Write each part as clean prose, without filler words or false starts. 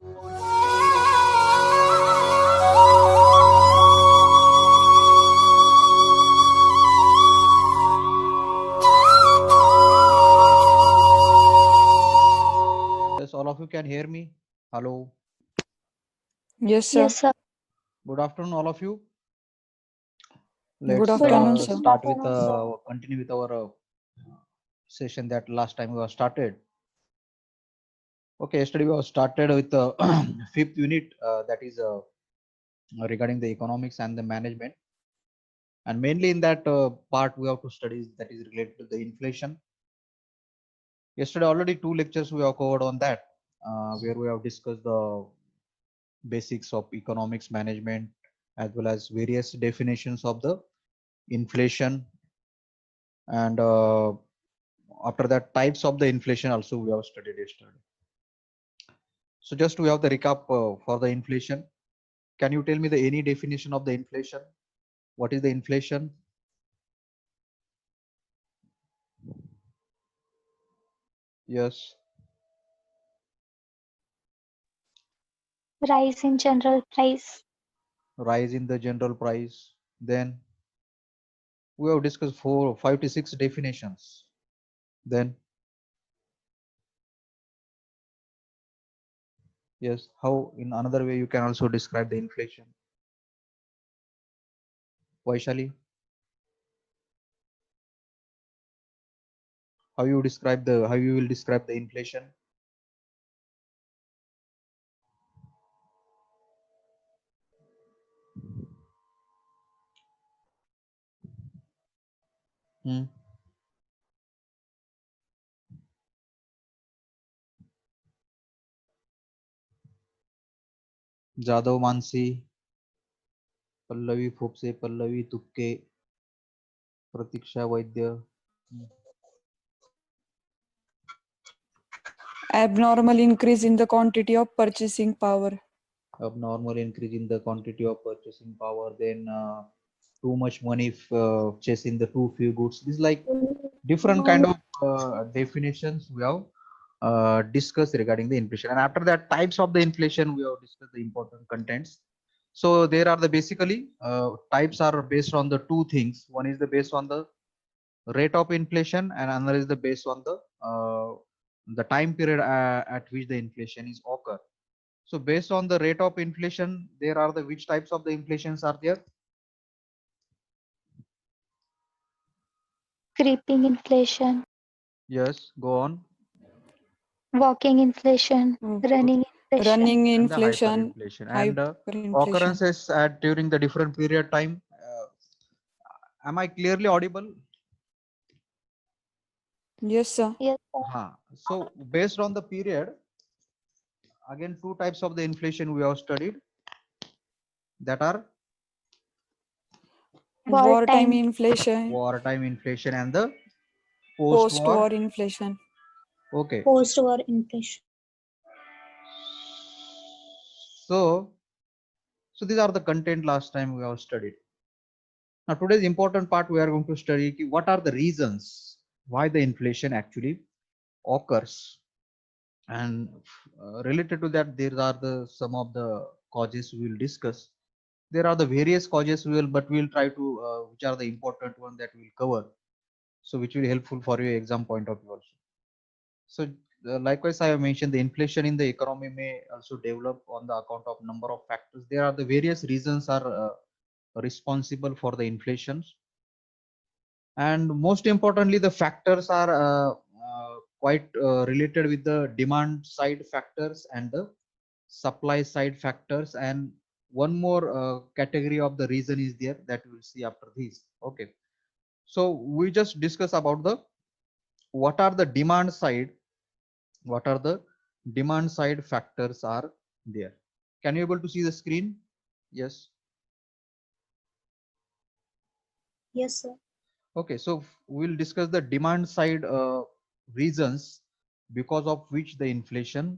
Yes, all of you can hear me. Hello. Yes, sir. Yes, sir. Good afternoon, all of you. Good Let's afternoon, sir. start with continue with our session that last time we have started. Okay, yesterday we have started with the fifth unit that is regarding the economics and the management, and mainly in that part we have to study that is related to the inflation. Yesterday already 2 lectures we have covered on that, where we have discussed the basics of economics management as well as various definitions of the inflation, and after that types of the inflation also we have studied yesterday. So just we have the recap for the inflation. Can you tell me the any definition of the inflation? What is the inflation? Yes. Rise in general price. Rise in the general price. Then we have discussed 5 to 6 definitions. Then yes, how in another way you can also describe the inflation? Vaishali, how you will describe the inflation? Hmm. Jadav Mansi, Pallavi Phopse, Pallavi तुक्के, प्रतीक्षा वैद्य. Abnormal increase in the quantity of purchasing power. Abnormal increase in the quantity of purchasing power. Then too much money chasing the too few goods. This is like different kind of definitions we have discussed regarding the inflation. And after that, types of the inflation, we have discussed the important contents. So there are the basically types are based on the two things. One is the based on the rate of inflation, and another is the based on the time period at which the inflation is occur. So based on the rate of inflation, there are the which types of the inflations are there? Creeping inflation. Yes, go on. Walking inflation. Running inflation. Running And the inflation, hyperinflation, and hyperinflation. occurrences at during the different period time. Am I clearly audible? Yes, sir. Yes, sir. So based on the period, again two types of the inflation we have studied, that are Wartime inflation, wartime inflation and the post-war. post-war inflation. Okay. Post-war inflation. So these are the content last time we have studied. Now today's important part we are going to study what are the reasons why the inflation actually occurs, and related to that there are the some of the causes we will discuss. There are the various causes but we will try to which are the important one that we will cover, so which will be helpful for your exam point of view also. So likewise I have mentioned the inflation in the economy may also develop on the account of number of factors. There are the various reasons are responsible for the inflations, and most importantly the factors are quite related with the demand side factors and the supply side factors, and one more category of the reason is there that we will see after this. Okay, so we just discuss about the what are the demand side factors are there. Can you able to see the screen? Yes. Yes, sir. Okay, so we'll discuss the demand side reasons because of which the inflation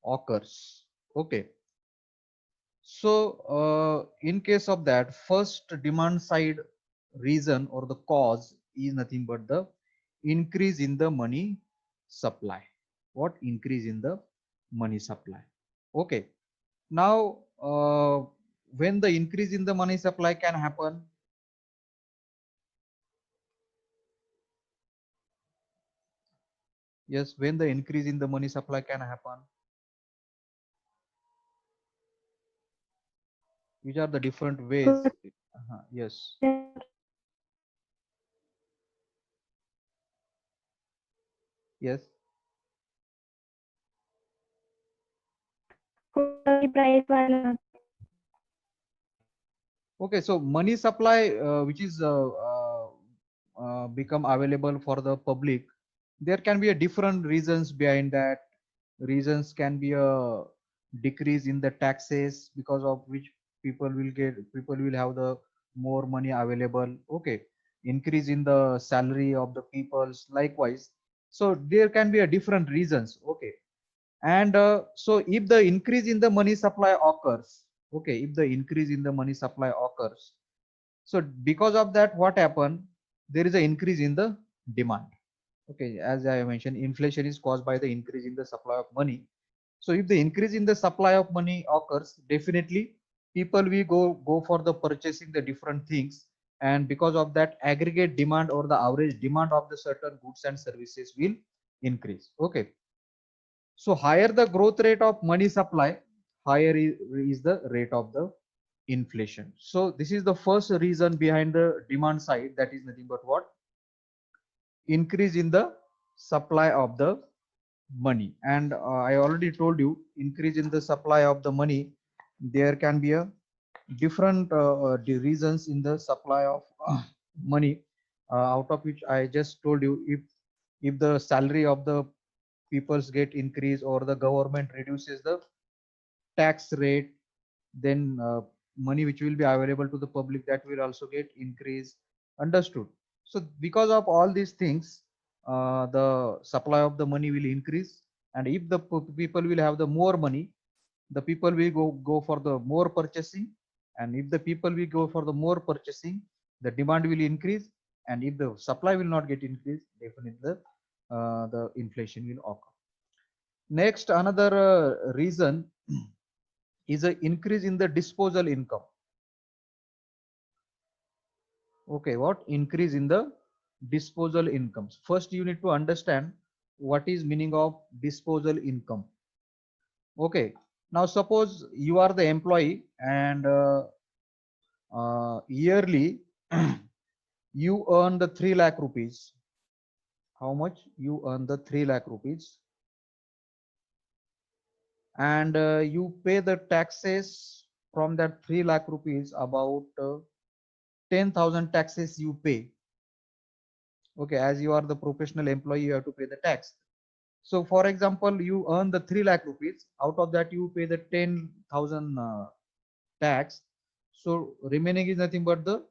occurs. Okay, so in case of that, first demand side reason or the cause is nothing but the increase in the money supply. What increase in the money supply? Okay. Now, when the increase in the money supply can happen, yes, when the increase in the money supply can happen, which are the different ways? Yes. Yes. Price वाला Okay, so money supply, which is become available for the public, there can be a different reasons behind that. Reasons can be a decrease in the taxes, because of which people will have the more money available. Okay, increase in the salary of the peoples likewise. So there can be a different reasons. Okay, and so if the increase in the money supply occurs, okay, if the increase in the money supply occurs, so because of that, what happened? There is an increase in the demand. Okay, as I mentioned, inflation is caused by the increase in the supply of money. So if the increase in the supply of money occurs, definitely people will go for the purchasing the different things, and because of that, aggregate demand or the average demand of the certain goods and services will increase. Okay, so higher the growth rate of money supply, higher is the rate of the inflation. So this is the first reason behind the demand side, that is nothing but what? Increase in the supply of the money. And I already told you, increase in the supply of the money, there can be a different the reasons in the supply of money, out of which I just told you. If the salary of the peoples get increased, or the government reduces the tax rate, then money which will be available to the public, that will also get increased. Understood? So because of all these things, the supply of the money will increase, and if the people will have the more money, the people will go for the more purchasing, and if the people will go for the more purchasing, the demand will increase, and if the supply will not get increased, definitely the inflation will occur. Next, another reason is an increase in the disposal income. Okay, what? Increase in the disposal incomes. First, you need to understand what is meaning of disposal income. Okay, now suppose you are the employee, and yearly you earn the 3 lakh rupees. How much you earn? The 3 lakh rupees, and you pay the taxes from that 3 lakh rupees, about 10,000 taxes you pay. Okay, as you are the professional employee, you have to pay the tax. So for example, you earn the 3 lakh rupees, out of that you pay the 10,000 tax. So remaining is nothing but the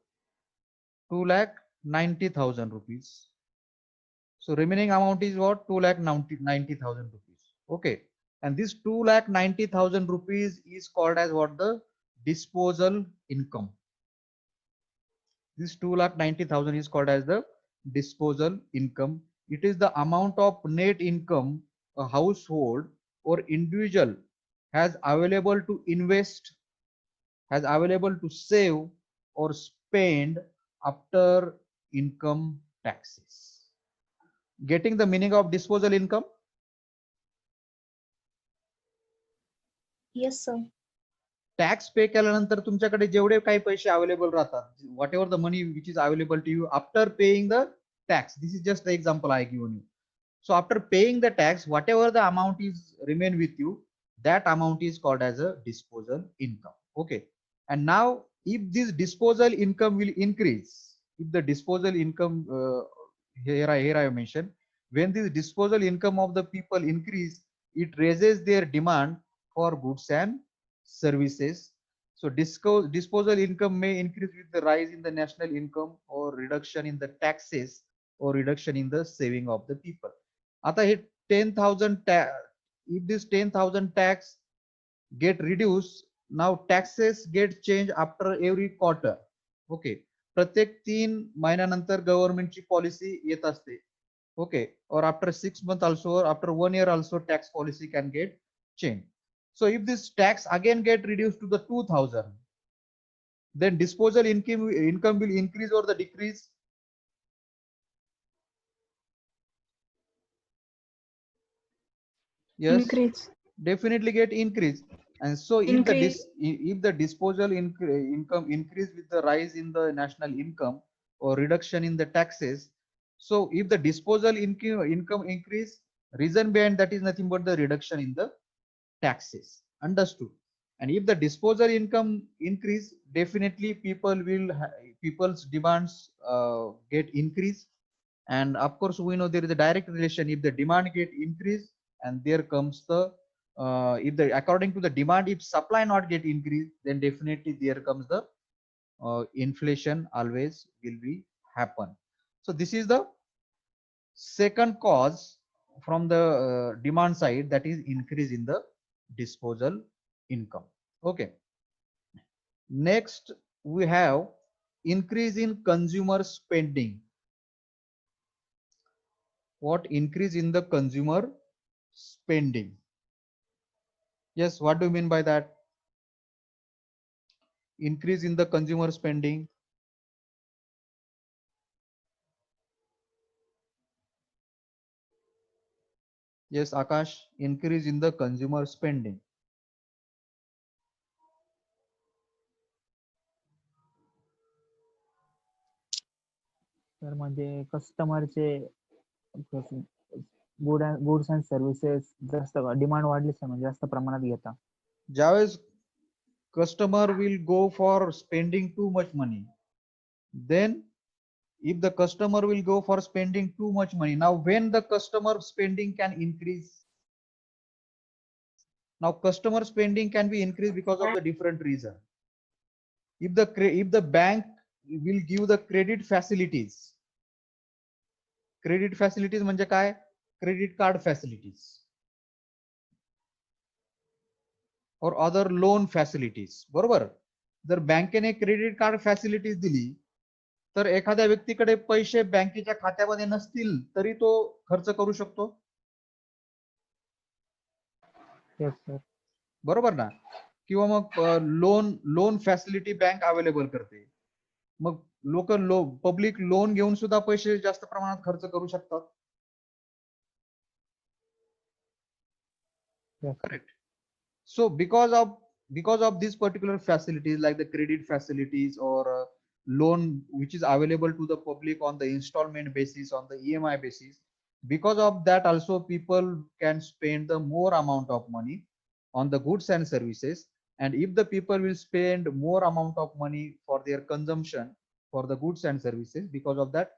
2 lakh 90,000 rupees. So remaining amount is what? 2 lakh 90,000 rupees. Okay, and this 2 lakh 90,000 rupees is called as what? The disposal income. This 2 lakh 90,000 is called as the disposal income. It is the amount of net income a household or individual has available to invest, has available to save or spend after income taxes. Getting the meaning of disposal income? Yes, sir. Tax pay केल्यानंतर तुमच्याकडे जेवढे काही पैसे available राहतात, whatever the money which is available to you after paying the tax, this is just the example I given you. So after paying the tax, whatever the amount is remain with you, that amount is called as a disposal income. Okay, and now if this disposal income will increase, if the disposal income, here I mentioned, when this disposal income of the people increase, it raises their demand for goods and services. So disposal income may increase with the rise in the national income, or reduction in the taxes, or reduction in the saving of the people. आता हे 10,000 if this 10,000 tax get reduced, now taxes get changed after every quarter. Okay, प्रत्येक 3 महिन्यानंतर गव्हर्नमेंटची policy येत असते. Okay, or after 6 months also, or after 1 year also, tax policy can get changed. So if this tax again get reduced to the 2000, then disposal income will increase or the decrease? Yes, Increase. definitely get increase. And so if the Increase. if the disposal income increase with the rise in the national income or reduction in the taxes, so if the disposal income increase, reason behind that is nothing but the reduction in the taxes. Understood? And if the disposal income increase, definitely people's demands get increased. And of course we know there is a direct relation. If the demand get increased, and there comes the if the according to the demand, if supply not get increased, then definitely there comes the inflation always will be happen. So this is the second cause from the demand side, that is increase in the disposal income. Okay, next we have increase in consumer spending. What increase in the consumer spending? Yes, what do you mean by that? Increase in the consumer spending. Yes, Akash, increase in the consumer spending. तर म्हणजे कस्टमरचे goods and services जास्त demand वाढली sir, म्हणजे जास्त प्रमाणात घेता. ज्यावेळेस customer will go for spending too much money, then if the customer will go for spending too much money, now when the customer spending can increase? Now customer spending can be increased because of the different reason. If the bank will give the credit facilities म्हणजे काय? Credit card facilities or other loan facilities, बरोबर? जर बँकेने credit card facilities दिली, तर एखाद्या व्यक्तीकडे पैसे बँकेच्या खात्यामध्ये नसतील तरी तो खर्च करू शकतो. Yes sir. बरोबर ना? किंवा मग लोन फॅसिलिटी बँक अवेलेबल करते. मग लोक पब्लिक लोन घेऊन सुद्धा पैसे जास्त प्रमाणात खर्च करू शकतात. Correct. So because of these particular facilities like the credit facilities or loan which is available to the public on the installment basis, on the EMI basis, because of that also people can spend the more amount of money on the goods and services. And if the people will spend more amount of money for their consumption for the goods and services, because of that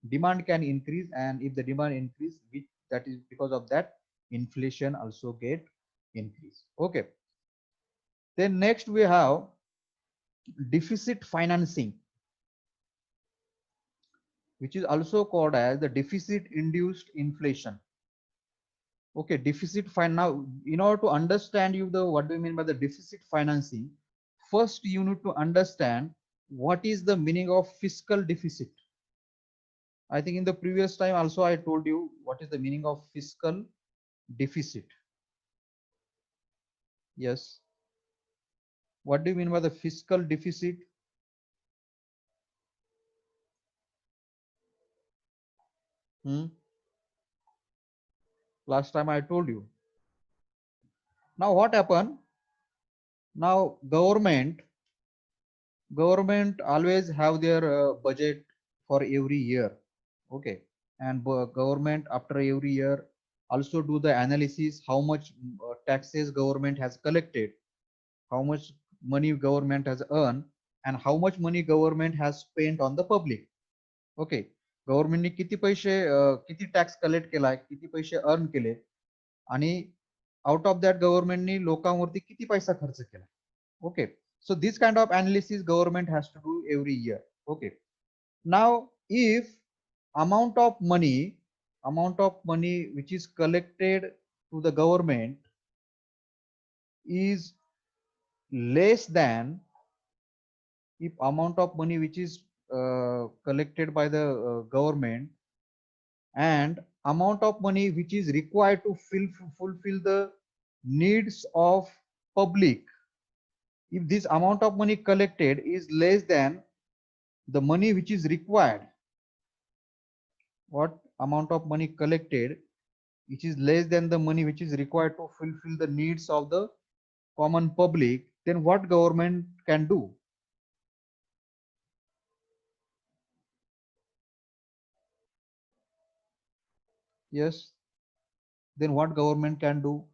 demand can increase, and if the demand increase, that is because of that inflation also get increase. Okay, then next we have deficit financing, which is also called as the deficit induced inflation. Okay, now in order to understand what do you mean by the deficit financing, first you need to understand what is the meaning of fiscal deficit. I think in the previous time also I told you what is the meaning of fiscal deficit. Yes, what do you mean by the fiscal deficit? Last time I told you. Now what happened? Now government always have their budget for every year. Okay, and government after every year also do the analysis how much taxes government has collected, how much money government has earned, and how much money government has spent on the public. Okay, गव्हर्नमेंटने किती पैसे किती tax collect केलाय, किती पैसे earn केले, आणि out of that गव्हर्नमेंटनी लोकांवरती किती पैसा खर्च केला. Okay, so this kind of analysis government has to do every year. Okay, now if amount of money which is collected to the government is less than, if amount of money which is collected by the government and amount of money which is required to fulfill the needs of public, if this amount of money collected is less than the money which is required, what amount of money collected which is less than the money which is required to fulfill the needs of the common public, then what government can do? Yes, then what government can do?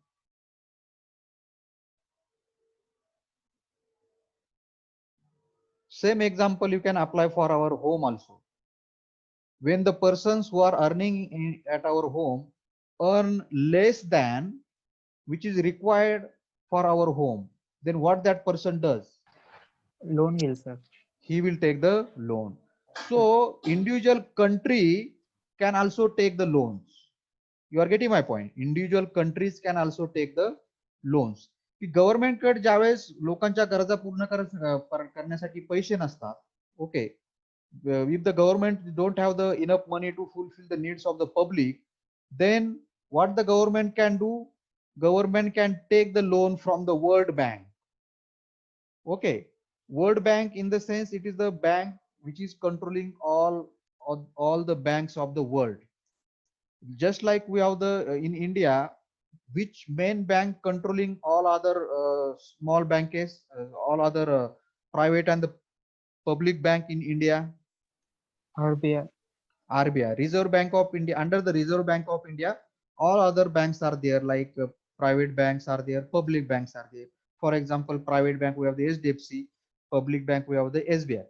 Same example you can apply for our home also. When the persons who are earning at our home earn less than which is required for our home, then what that person does? Loan घेईल sir. He will take the loan. So individual country can also take the loans. You are getting my point. Individual countries can also take the loans. की government कडे ज्यावेळेस लोकांच्या गरजा पूर्ण करण्यासाठी पैसे नसतात, okay, if the government don't have the enough money to fulfill the needs of the public, then what the government can do? Government can take the loan from the World Bank. Okay, World Bank in the sense it is the bank which is controlling all the banks of the world. Just like we have the in India, which main bank controlling all other small banks, all other private and the public bank in India? RBI. RBI, Reserve Bank of India. Under the Reserve Bank of India, all other banks are there, like private banks are there, public banks are there. For example, private bank we have the HDFC, public bank we have the SBI.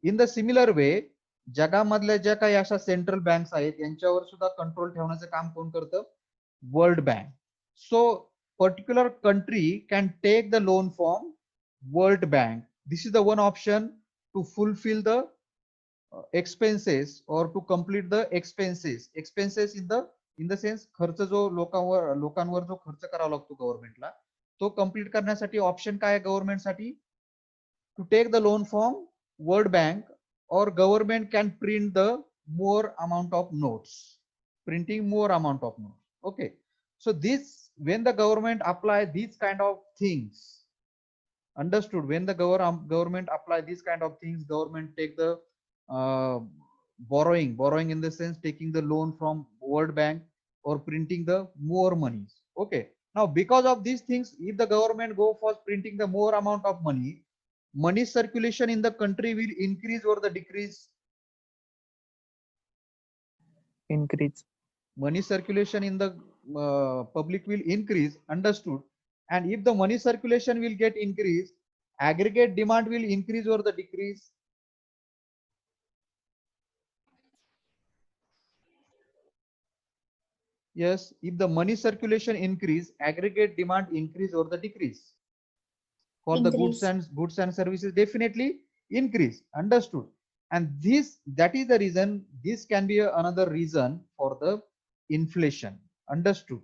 In the similar way, जगामधल्या ज्या काही अशा central banks आहेत यांच्यावर सुद्धा control ठेवण्याचं काम कोण करतं? World bank. So particular country can take the loan from world bank. This is the one option to fulfil the expenses or to complete the expenses in the sense खर्च जो लोकांवर जो खर्च करावा लागतो गव्हर्नमेंटला, तो कंप्लीट करण्यासाठी ऑप्शन काय आहे गव्हर्नमेंट साठी? To take the loan from world bank, or government can print the more amount of notes, printing more amount of notes. Okay, so this, when the government apply these kind of things, understood, when the government apply these kind of things, government take the borrowing in the sense taking the loan from World Bank or printing the more monies. Okay, now because of these things, if the government go for printing the more amount of money circulation in the country will increase or the decrease? Increase. Money circulation in the public will increase, understood, and if the money circulation will get increased, aggregate demand will increase or the decrease? Yes, if the money circulation increase, aggregate demand increase or the decrease? For the goods and services, definitely increase, understood. And that is the reason, this can be another reason for the inflation, understood.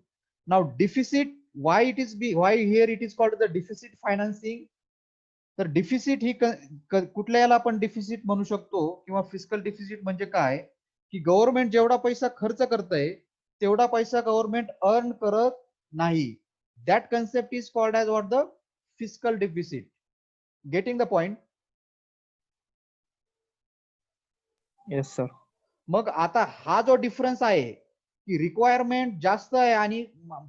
Now deficit, why here it is called the deficit financing? तर deficit ही कुठल्या याला आपण deficit म्हणू शकतो किंवा fiscal deficit म्हणजे काय? की गव्हर्नमेंट जेवढा पैसा खर्च करतंय तेवढा पैसा गव्हर्नमेंट अर्न करत नाही. That concept is called as what? The fiscal deficit. Getting the point? Yes sir. मग आता हा जो डिफरन्स आहे की रिक्वायरमेंट जास्त आहे आणि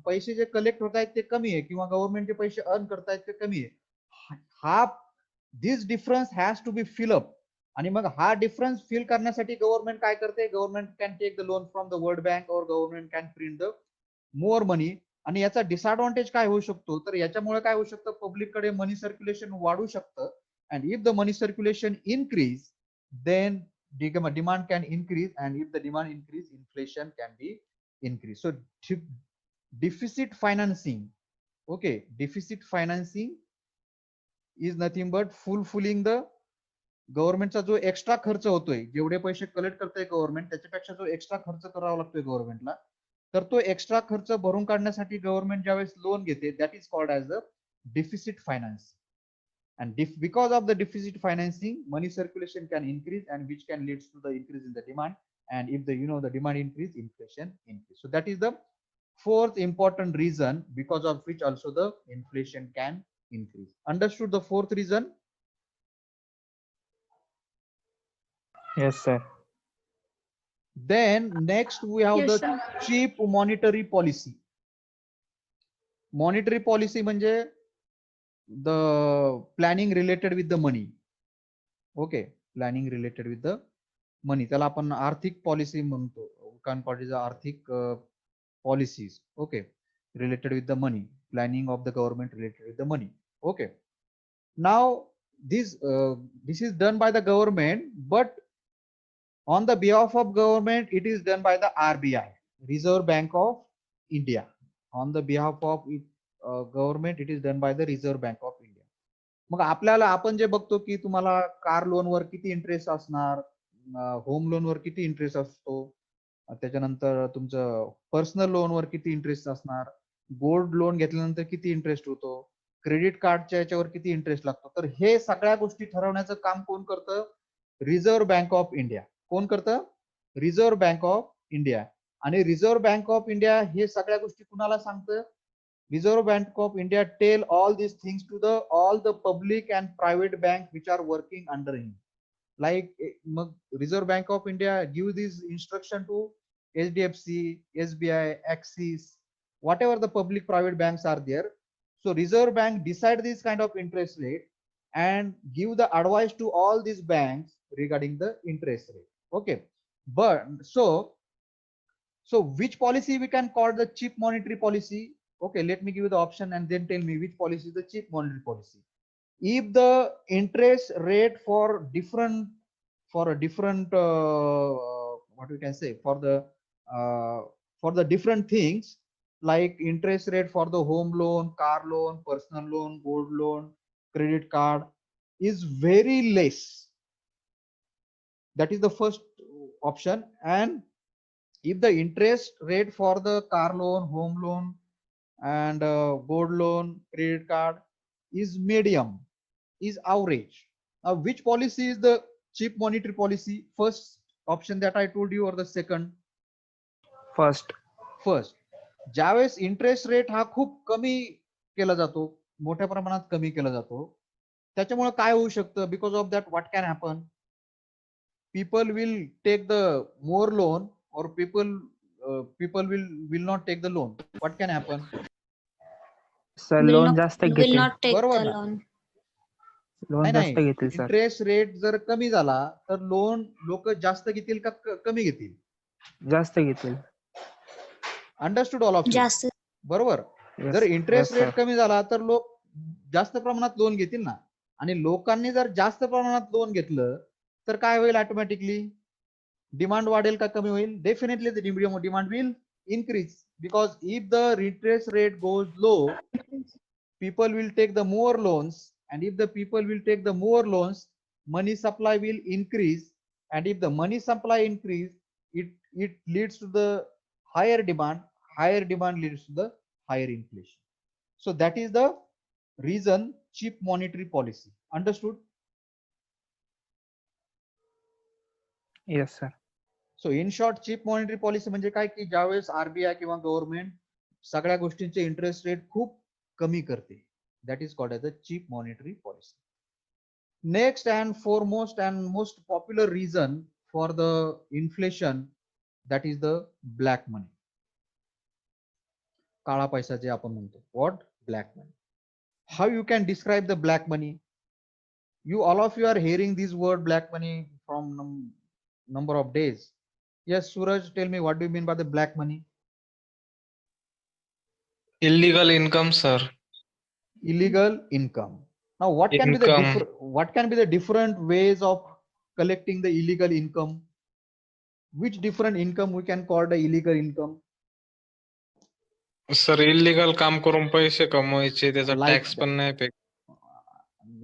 पैसे जे कलेक्ट होत आहेत ते कमी आहे किंवा गव्हर्नमेंट जे पैसे अर्न करतायत ते कमी आहे, हा this difference has to be fill up. आणि मग हा डिफरन्स फिल करण्यासाठी गव्हर्नमेंट काय करते? Government can take the loan from the world bank और government can print the more money. आणि याचा डिसएडव्हान्टेज काय होऊ शकतो? तर याच्यामुळे काय होऊ शकतं? पब्लिक कडे मनी सर्क्युलेशन वाढू शकतं. And if the money circulation increase, then demand can increase, and if the demand increase, inflation can be increased. So deficit financing, okay, deficit financing is nothing but fulfilling the गव्हर्नमेंटचा जो extra खर्च होतोय, जेवढे पैसे collect करतोय government त्याच्यापेक्षा जो extra खर्च करावा लागतोय गव्हर्नमेंटला, तर तो एक्स्ट्रा खर्च भरून काढण्यासाठी गव्हर्नमेंट ज्यावेळेस लोन घेते, that is called as the deficit finance. And because of the deficit financing, money circulation can increase, and which can lead to the increase in the demand. And if the demand increase, inflation increase. So that is the fourth important reason because of which also the inflation can increase. Understood the fourth reason? Yes, sir. Then next we have Yes, the sir. cheap monetary policy. Monetary policy म्हणजे the planning related with the money. Okay, planning related with the money. त्याला आपण आर्थिक policy म्हणतो. आर्थिक policies. Okay, related with the money. Planning of the government related with the money. Okay. Now this is done by the government, but on the behalf of government, it is done by the RBI, Reserve Bank of India. On the behalf of government, it is done by the Reserve Bank of India. मग आपल्याला आपण जे बघतो की तुम्हाला car loan वर किती interest असणार, home loan वर किती interest असतो, त्याच्यानंतर तुमचं पर्सनल लोन वर किती इंटरेस्ट असणार, गोल्ड लोन घेतल्यानंतर किती इंटरेस्ट होतो, क्रेडिट कार्डच्या याच्यावर किती इंटरेस्ट लागतो. तर हे सगळ्या गोष्टी ठरवण्याचं काम कोण करतं? Reserve bank of India. कोण करतं? Reserve bank of India. आणि रिझर्व्ह बँक ऑफ इंडिया हे सगळ्या गोष्टी कुणाला सांगतं? Reserve Bank of India tell all these things to all the public and private banks which are working under him. Like Reserve Bank of India give this instruction to HDFC, SBI, Axis, whatever the public private banks are there. So Reserve Bank decide this kind of interest rate and give the advice to all these banks regarding the interest rate. Okay, but so which policy we can call the cheap monetary policy? Okay, let me give you the option and then tell me which policy is the cheap monetary policy. If the interest rate for a different what we can say for the different things, like interest rate for the home loan, car loan, personal loan, gold loan, credit card is very less. That is the first option. And if the interest rate for the car loan, home loan, and gold loan, credit card is medium, is average. Now, which policy is the cheap monetary policy? First option that I told you or the second? First. First. ज्यावेळेस interest rate हा खूप कमी केला जातो, मोठ्या प्रमाणात कमी केला जातो, त्याच्यामुळे काय होऊ शकतं? Because of that what can happen? People will take the more loan or people will not take the loan. What can happen? Sir will loan not जास्त will घेतील. not take बरोबर the ना? loan. लोन जास्त घेतील sir. Interest rate जर कमी झाला तर लोन लोक जास्त घेतील का कमी घेतील? जास्त घेतील. Understood all of you? जास्त. बरोबर. Yes, जर इंटरेस्ट yes, रेट sir. कमी झाला तर लोक जास्त प्रमाणात लोन घेतील ना. आणि लोकांनी जर जास्त प्रमाणात लोन घेतलं तर काय होईल? ऑटोमॅटिकली डिमांड वाढेल का कमी होईल? Definitely the demand will increase, because if the interest rate goes low, people will take the more loans, and if the people will take the more loans, money supply will increase, and if the money supply increase, it leads to the higher demand leads to the higher inflation. So that is the reason cheap monetary policy. Understood? Yes, sir. So in short cheap monetary policy म्हणजे काय की ज्यावेळेस RBI किंवा government सगळ्या गोष्टींचे interest rate खूप कमी करते, that is called as a cheap monetary policy. Next and foremost and most popular reason for the inflation, that is the black money. काळा पैसा जे आपण म्हणतो. What? Black money. How you can describe the black money? You all of you are hearing this word black money from number of days. Yes, Suraj, tell me, what do you mean by the black money? Illegal income, sir. Illegal income. Now, what can be the different ways of collecting the illegal income? Which different income we can call the illegal income? Sir illegal काम करून पैसे कमवायचे, त्याचा Like tax पण नाही पे.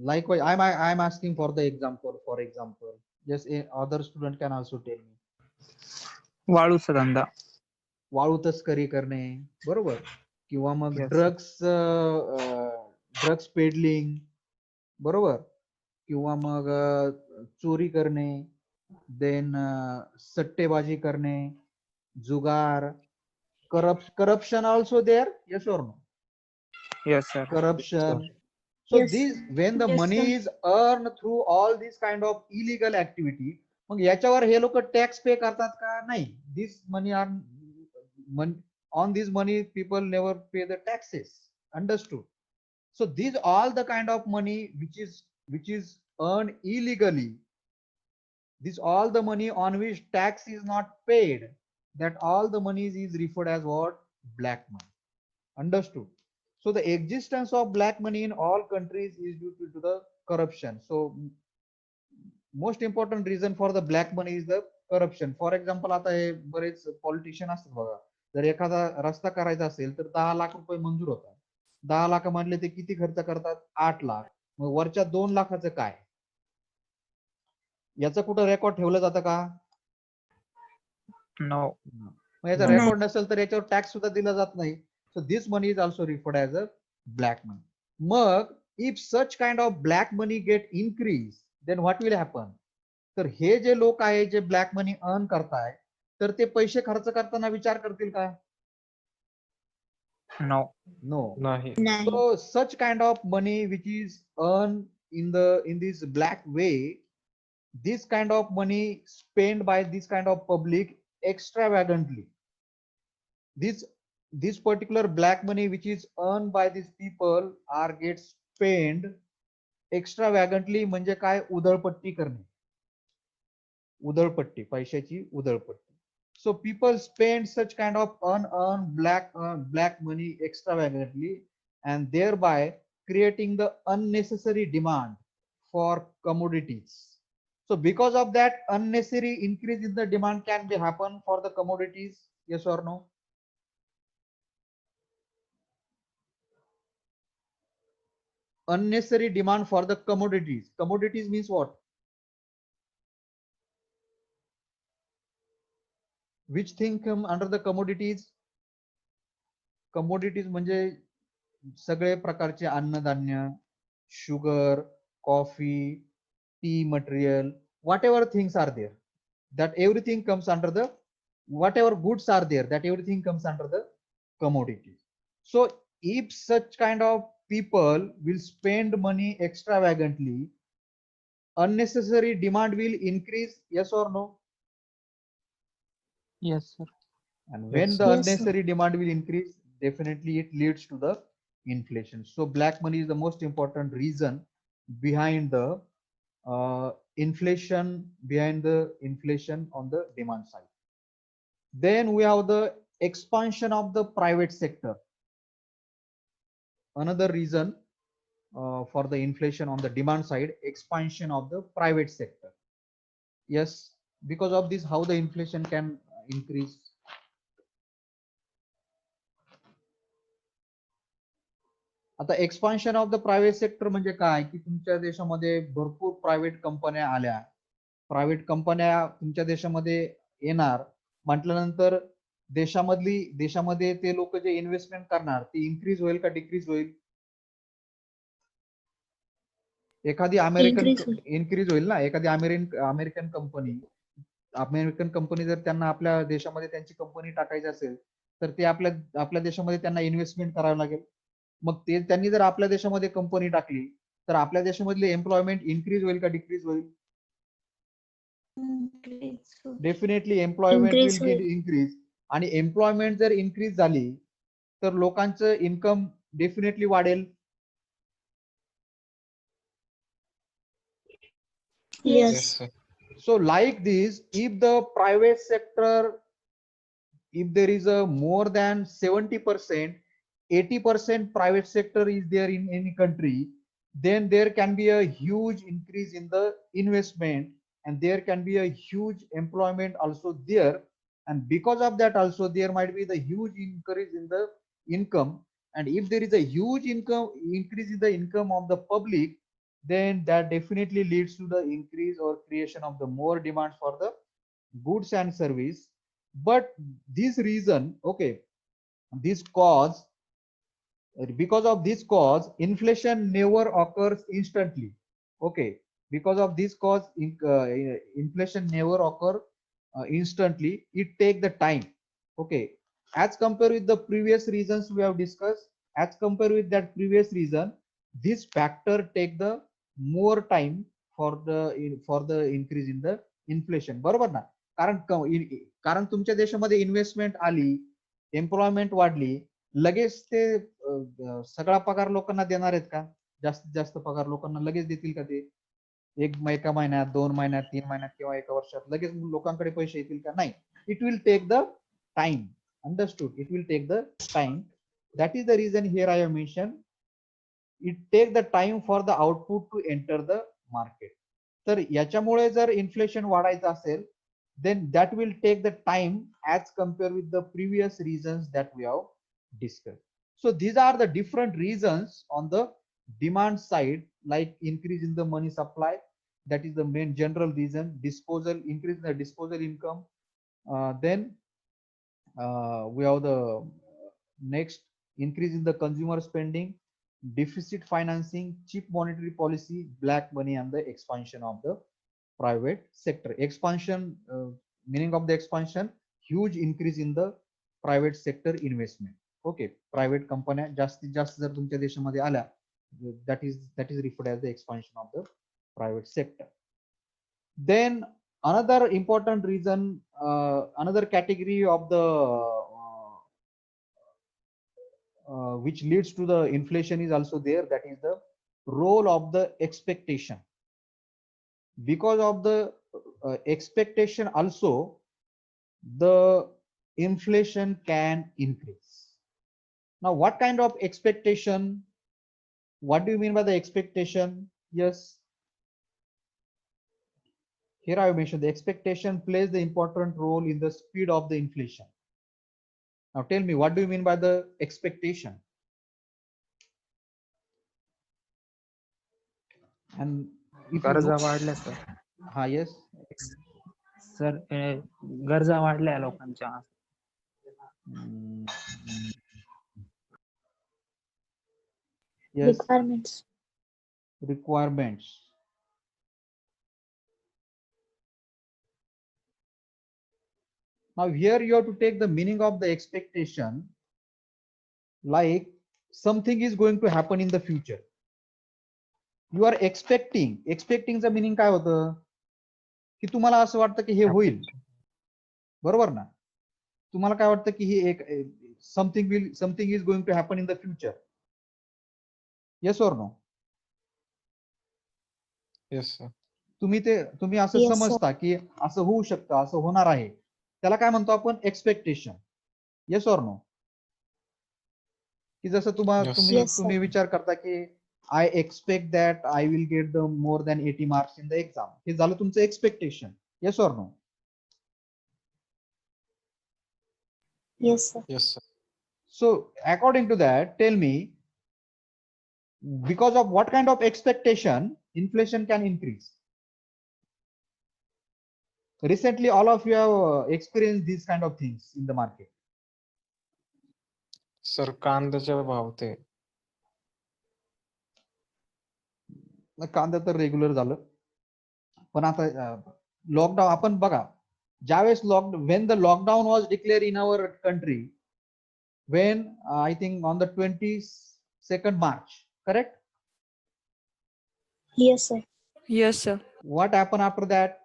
Likewise, I'm asking for the example. For example, yes, other student can also tell me. वाळूचा धंदा. वाळू तस्करी करणे, बरोबर, किंवा मग Yes, ड्रग्स पेडलिंग, बरोबर, किंवा मग चोरी करणे, देन सट्टेबाजी करणे, जुगार, corruption also there. Yes or no? Yes, sir. Corruption, So Yes. these, when the Yes, money sir. is earned through all these kind of illegal activity, मग याच्यावर हे लोक टॅक्स पे करतात का? नाही. This money on this money people never pay the taxes. Understood? So these all the kind of money which is earned illegally. This all the money on which tax is not paid. That all the money is referred as what? Black money. Understood? So the existence of black money in all countries is due to the corruption. So most important reason for the black money is the corruption. For example, आता हे बरेच politician असतात बघा, जर एखादा रस्ता करायचा असेल तर 10 लाख रुपये मंजूर होतात. 10 लाख म्हणले ते किती खर्च करतात? 8 लाख. मग वरच्या 2 लाखाचं काय? याचं कुठं रेकॉर्ड ठेवलं जातं का? नो. मग याचा नाही. रेकॉर्ड नसेल तर याच्यावर टॅक्स सुद्धा दिला जात नाही. So this money is also referred as a black money. Mug if such kind of black money get increased, then what will happen? तर हे जे लोक आहे जे ब्लॅक मनी अर्न करताय, तर ते पैसे खर्च करताना विचार करतील का? नो. No. नाही. नाही. So such kind of money which is earned in this black way, this kind of money spent by this kind of public extravagantly. This particular black money which is earned by these people are get spent extravagantly. म्हणजे काय? उधळपट्टी करणे. उधळपट्टी, पैशाची उधळपट्टी. So people spend such kind of unearned black money extravagantly and thereby creating the unnecessary demand for commodities. So because of that, unnecessary increase in the demand can be happen for the commodities. Yes or no? Unnecessary demand for the commodities. Commodities means what? Which thing come under the commodities? Commodities म्हणजे सगळे प्रकारचे अन्नधान्य, sugar, coffee, tea material, whatever things are there, that everything comes under the, whatever goods are there, that everything comes under the commodities. So if such kind of people will spend money extravagantly, unnecessary demand will increase. Yes or no? Yes sir. And when Yes, the sir. unnecessary demand will increase, definitely it leads to the inflation. So black money is the most important reason behind the inflation on the demand side. Then we have the expansion of the private sector. Another reason for the inflation on the demand side, expansion of the private sector. Yes, because of this, how the inflation can increase. आता expansion of the private sector म्हणजे काय, की तुमच्या देशामध्ये भरपूर private कंपन्या आल्या, private कंपन्या तुमच्या देशामध्ये येणार म्हटल्यानंतर देशामध्ये ते लोक जे इन्व्हेस्टमेंट करणार ती इन्क्रीज होईल का डिक्रीज होईल? एखादी इन्क्रीज होईल ना. एखादी अमेरिकन कंपनी जर त्यांना आपल्या देशामध्ये त्यांची कंपनी टाकायची असेल तर ते आपल्या देशामध्ये त्यांना इन्व्हेस्टमेंट करावं लागेल. मग ते त्यांनी जर आपल्या देशामध्ये कंपनी टाकली तर आपल्या देशामधले एम्प्लॉयमेंट इन्क्रीज होईल का डिक्रीज होईल? Definitely employment will increase. आणि एम्प्लॉयमेंट जर इन्क्रीज झाली तर लोकांचं इन्कम डेफिनेटली वाढेल. Yes, Yes. sir. So like this, if the private sector, if there is a more than 70%, 80% private sector is there in any country, then there can be a huge increase in the investment and there can be a huge employment also there. And because of that also there might be the huge increase in the income. And if there is a huge increase in the income of the public, then that definitely leads to the increase or creation of the more demand for the goods and service. But this reason, okay, this cause, because of this cause, inflation never occurs instantly. Okay, because of this cause, inflation never occur instantly. It take the time. Okay, as compared with the previous reasons we have discussed, as compared with that previous reason, this factor take the more time for the increase in the inflation. बरोबर ना? कारण तुमच्या देशामध्ये investment आली, employment वाढली, लगेच ते सगळा पगार लोकांना देणार आहेत का? जास्तीत जास्त पगार लोकांना लगेच देतील का ते? एका महिन्यात, 2 महिन्यात, 3 महिन्यात किंवा एका वर्षात लगेच लोकांकडे पैसे येतील का? नाही. It will take the time. Understood? It will take the time. That is the reason here I have mentioned it take the time for the output to enter the market. तर याच्यामुळे जर इन्फ्लेशन वाढायचं असेल, then that will take the time as compared with the previous reasons that we have discussed. So these are the different reasons on the demand side, like increase in the money supply, that is the main general reason, increase in the disposal income. Then we have the next increase in the consumer spending, deficit financing, cheap monetary policy, black money, and the expansion of the private sector. Expansion, meaning of the expansion, huge increase in the private sector investment. Okay, private company जास्तीत जास्त जर तुमच्या देशामध्ये आल्या, that is referred as the expansion of the private sector. Then another important reason, another category of the which leads to the inflation is also there, that is the role of the expectation. Because of the expectation also, the inflation can increase. Now what kind of expectation? What do you mean by the expectation? Yes, here I have mentioned the expectation plays the important role in the speed of the inflation. Now tell me, what do you mean by the expectation? And if you गरजा look, वाढल्या sir. yes, sir गरजा वाढल्या लोकांच्या. yes, Requirements. Now here you have to take the meaning of the expectation, like something is going to happen in the future. You are expecting चा meaning काय होतं? की तुम्हाला असं वाटतं की हे होईल, बरोबर ना? तुम्हाला काय वाटतं की हे एक something is going to happen in the future. Yes or no? Yes, sir. तुम्ही असं Yes, sir. समजता की असं होऊ शकतं, असं होणार आहे, त्याला काय म्हणतो आपण? एक्सपेक्टेशन. Yes or no? की जसं Yes. Yes, sir. तुम्ही विचार करता की I expect that I will get the more than 80 marks in the exam. हे झालं तुमचं expectation. Yes or no? Yes, sir. Yes, sir. So according to that, tell me, because of what kind of expectation inflation can increase? Recently all of you have experienced these kind of things in the market. Sir कांद्याचे भाव ते कांदा तर regular झालं, पण आता lockdown आपण बघा, ज्यावेळेस when the lockdown was declared in our country, when I think on the 22nd March, correct? Yes, sir. Yes, sir. What happened after that?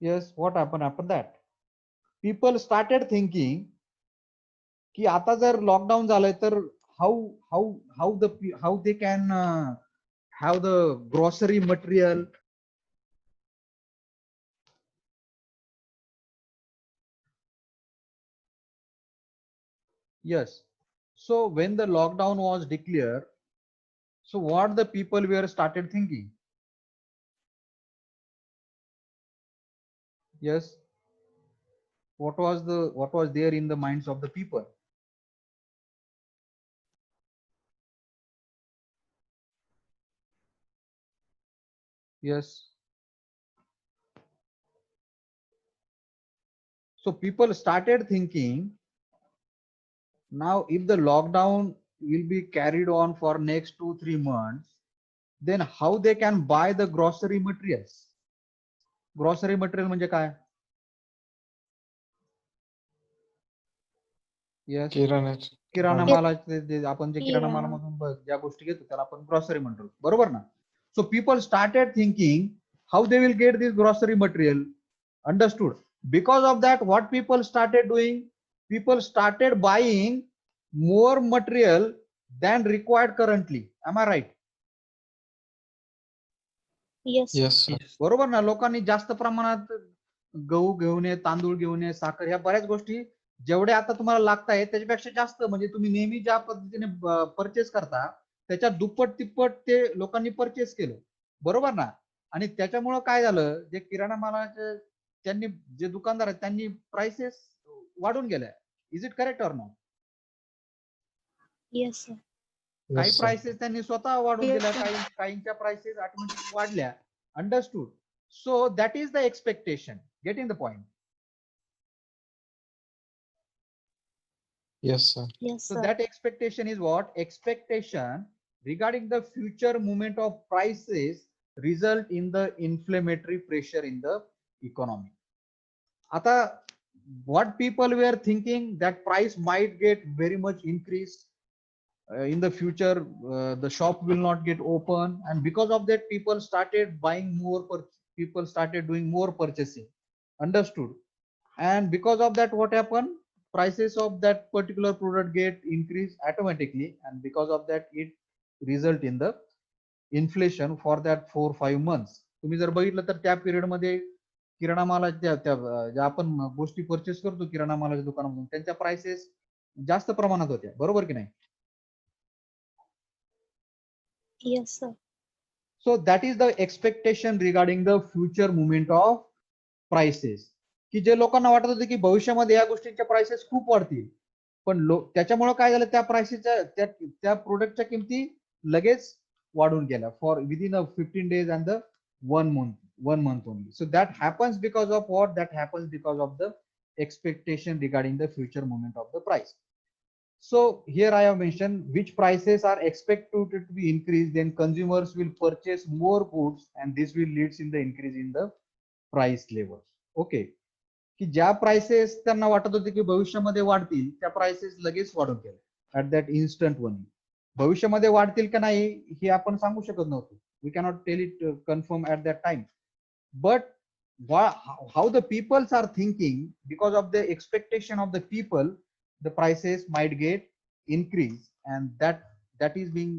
Yes, what happened after that? People started thinking की आता जर lockdown झालंय तर how they can have the grocery material. Yes. So when the lockdown was declared, so what the people were started thinking? Yes. What was there in the minds of the people? Yes. So people started thinking, now if the lockdown will be carried on for next 2-3 months, then how they can buy the grocery materials? Grocery material म्हणजे काय? Yes, किराण्याचे किराणा भांडे. मालाचे आपण जे किराणा Yeah. मालामधून ज्या गोष्टी घेतो त्याला आपण ग्रॉसरी म्हणतो, बरोबर ना? So people started thinking how they will get this grocery material. Understood? Because of that what people started doing, people started buying more material than required currently. Am I right? Yes, sir. Yes sir. बरोबर ना? लोकांनी जास्त प्रमाणात गहू घेऊन ये, तांदूळ घेऊन ये, साखर, ह्या बऱ्याच गोष्टी जेवढ्या आता तुम्हाला लागत आहेत त्याच्यापेक्षा जास्त, म्हणजे तुम्ही नेहमी ज्या पद्धतीने परचेस करता त्याच्या दुप्पट तिप्पट ते लोकांनी परचेस केलं, बरोबर ना? आणि त्याच्यामुळं काय झालं, जे किराणा मालाचे त्यांनी, जे दुकानदार आहेत त्यांनी प्राइसेस वाढून गेल्या. Is it correct or not? Yes, sir. काही येस सर. प्राइसेस त्यांनी स्वतः वाढून Yes, गेल्या, sir. काहींच्या प्राइसेस ऑटोमॅटिक वाढल्या. Understood? So that is the expectation. Getting the point? Yes sir. Yes, So sir. that expectation is what? Expectation regarding the future movement of prices result in the inflammatory pressure in the economy. आता what people were thinking that price might get very much increased in the future, the shop will not get open, and because of that people started buying more, people started doing more purchasing. Understood? And because of that what happened, prices of that particular product get increased automatically, and because of that it result in the inflation for that 4-5 months. तुम्ही जर बघितलं तर त्या period मध्ये किराणा मालाच्या ज्या आपण गोष्टी परचेस करतो किराणा मालाच्या दुकानामधून त्यांच्या प्राइसेस जास्त प्रमाणात होत्या, बरोबर की नाही? Yes, sir. So that is the expectation regarding the future movement of prices. की जे लोकांना वाटत होते की भविष्यामध्ये या गोष्टींच्या प्राइसेस खूप वाढतील, पण त्याच्यामुळे काय झालं, त्या प्राइसेसच्या त्या प्रोडक्टच्या किमती लगेच वाढून गेल्या for within 15 days and the 1 month only. So that happens because of what? That happens because of the expectation regarding the future movement of the price. So here I have mentioned which prices are expected to be increased, then consumers will purchase more goods and this will leads in the increase in the price levels. Okay. की ज्या prices त्यांना वाटत होते की भविष्यामध्ये वाढतील त्या prices लगेच वाढून गेल्या ऍट दॅट इन्स्टंट वन. भविष्यामध्ये वाढतील का नाही हे आपण सांगू शकत नव्हतो. We cannot tell it confirm at that time. But how the peoples are thinking, because of the expectation of the people, the prices might get increased, and that is being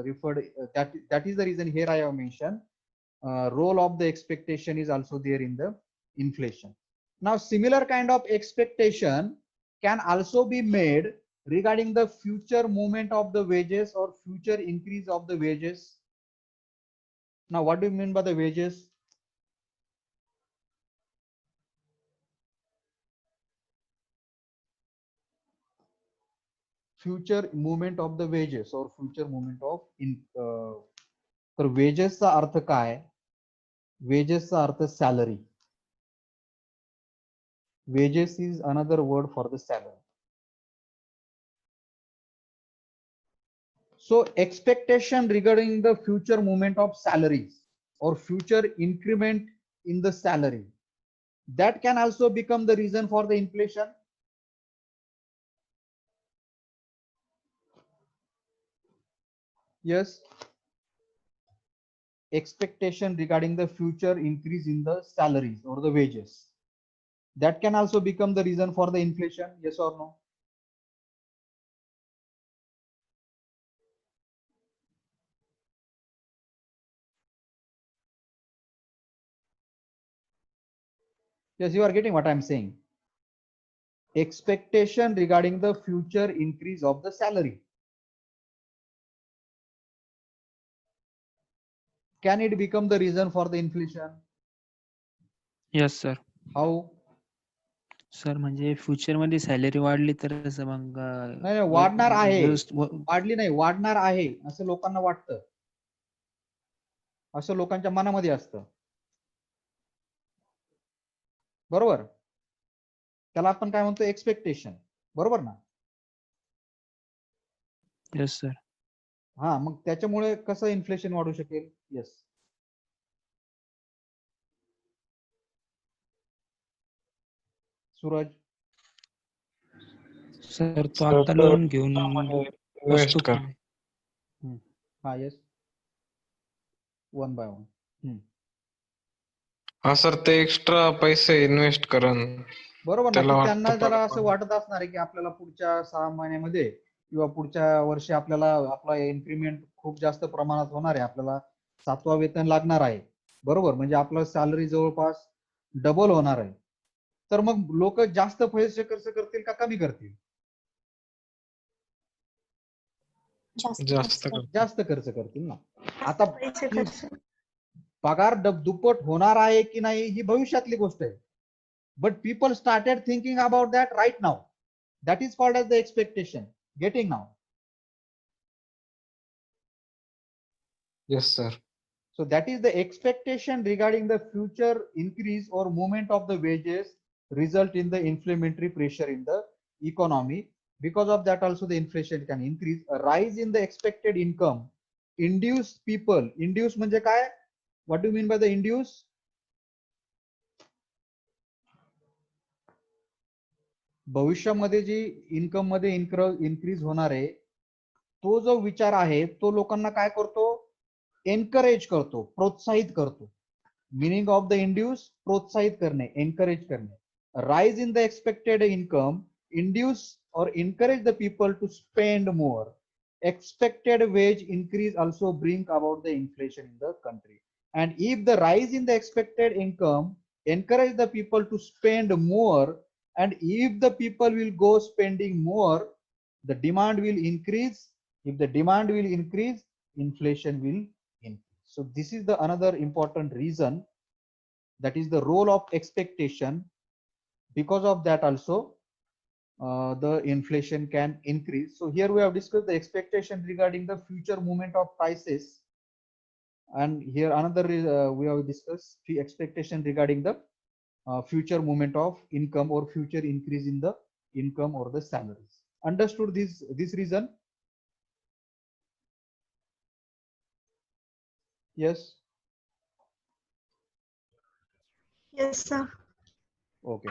referred, that is the reason here I have mentioned role of the expectation is also there in the inflation. Now similar kind of expectation can also be made regarding the future movement of the wages or future increase of the wages. Now what do you mean by the wages? Future movement of the wages or future movement of तर वेजेसचा अर्थ काय? वेजेसचा अर्थ salary. Wages is another word for the salary. So expectation regarding the future movement of salaries or future increment in the salary, that can also become the reason for the inflation. Yes. Expectation regarding the future increase in the salaries or the wages, that can also become the reason for the inflation. Yes or no? Yes, you are getting what I'm saying. Expectation regarding the future increase of the salary, can it become the reason for the inflation? Yes sir. How? Sir म्हणजे future मध्ये salary वाढली तर असं मग नाही वाढणार आहे, just वाढली नाही, वाढणार आहे असं लोकांना वाटतं, असं लोकांच्या मनामध्ये असतं, बरोबर? त्याला आपण काय म्हणतो? एक्सपेक्टेशन, बरोबर ना? Yes sir. हा, मग त्याच्यामुळे कसं इन्फ्लेशन वाढू शकेल? येस. सूरज. सर तो सर, आता तो लोन घेऊन इन्व्हेस्ट वस्तू कर. खरेदी. हा येस, वन बाय वन. हा सर, ते एक्स्ट्रा पैसे इन्व्हेस्ट करन. बरोबर ना, त्याला की वाटतं त्यांना जरा असं परत वाटत असणार आहे की आपल्याला पुढच्या 6 महिन्यामध्ये किंवा पुढच्या वर्षी आपल्याला आपला इन्क्रीमेंट खूप जास्त प्रमाणात होणार आहे, आपल्याला 7वा वेतन लागणार आहे. बरोबर, म्हणजे आपलं सॅलरी जवळपास डबल होणार आहे. तर मग लोक जास्त पैसे खर्च करतील का कमी करतील? जास्त कर. जास्त खर्च करतील ना. आता पैसे की खर्च. पगार दुप्पट होणार आहे की नाही ही भविष्यातली गोष्ट आहे. But people started thinking about that right now. That is called as the expectation getting now. Yes sir. So that is the expectation regarding the future increase or movement of the wages result in the inflationary pressure in the economy. Because of that also the inflation can increase. A rise in the expected income induce people. Induce म्हणजे काय? What do you mean by the induce? भविष्यामध्ये जी income मध्ये increase होणार आहे, तो जो विचार आहे तो लोकांना काय करतो? एनकरेज करतो, प्रोत्साहित करतो. Meaning of the induce, प्रोत्साहित करणे, encourage करणे. Rise in the expected income induce or encourage the people to spend more. Expected wage increase also bring about the inflation in the country. And if the rise in the expected income encourage the people to spend more, and if the people will go spending more, the demand will increase. If the demand will increase, inflation will increase. So this is the another important reason, that is the role of expectation. Because of that also the inflation can increase. So here we have discussed the expectation regarding the future movement of prices, and here another we have discussed the expectation regarding the future movement of income or future increase in the income or the salaries. Understood this reason? Yes. Yes, sir. Okay.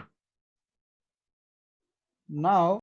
Now